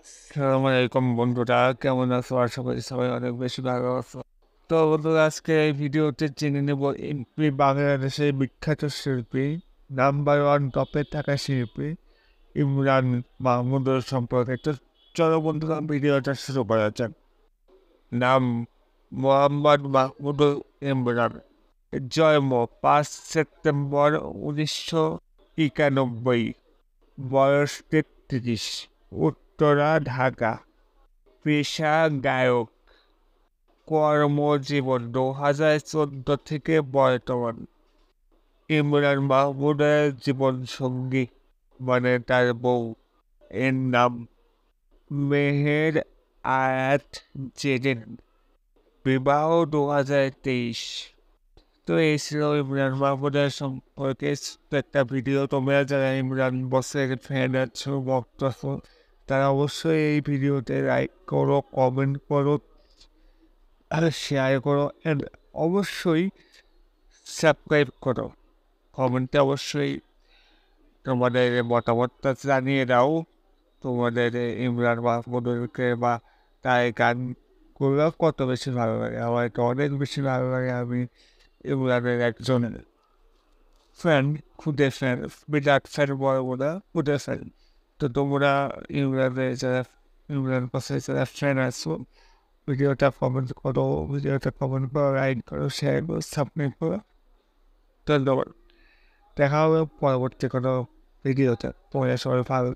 আসসালামু আলাইকুম বন্ধুরা, কেমন আছো? আশা করি সবাই অনেক বেশি ভালো আছো। তো বন্ধুরা, আজকে এই ভিডিওতে জেনে নেব এমপি বাংলাদেশের বিখ্যাত শিল্পী, নাম্বার ওয়ান টপে থাকা শিল্পী ইমরান মাহমুদের সম্পর্কে। তো চলো বন্ধুরা, ভিডিওটা শুরু করা যাক। নাম মোহাম্মদ মাহমুদুল ইমরান, জন্ম 5 সেপ্টেম্বর 1991, বয়স 33, উত্তরা, ঢাকা। পেশা গায়ক, কর্মজীবন 2014 থেকে বর্তমান। ইমরান মাহমুদের জীবন সঙ্গী মানে তার বউ এর নাম মেহের আয়াত জেরিন, বিবাহ 2023। তো এই ছিল ইমরান মাহমুদের সম্পর্কে একটা ভিডিও। তোমরা যারা ইমরান বসের ফ্যান আছো, ভক্ত আছো, তারা অবশ্যই এই ভিডিওতে লাইক করো, কমেন্ট করো, আর শেয়ার করো, অ্যান্ড অবশ্যই সাবস্ক্রাইব করো। কমেন্টে অবশ্যই তোমাদের মতামতটা জানিয়ে দাও, তোমাদের ইমরান মাহমুদুরকে বা তার গানগুলো কত বেশি ভালো লাগে। আমার তো অনেক বেশি ভালো লাগে। আমি ইমরানের একজন ফ্যান, খুদে ফ্যান, বিরাট ফ্যান বলবো না, খুদে ফ্যান। তো তোমরা ইমরান পাশে যারা ফ্যান আছো, ভিডিওটা কমেন্ট করো, লাইক করো, শেয়ার করো, সাবস্ক্রাইব করো। ধন্যবাদ। দেখা হবে পরবর্তী কোনো ভিডিওতে। তোমরা সবাই ভালো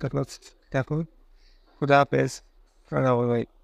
থাকো, খুদা হাফেজ। আসসালামু আলাইকুম।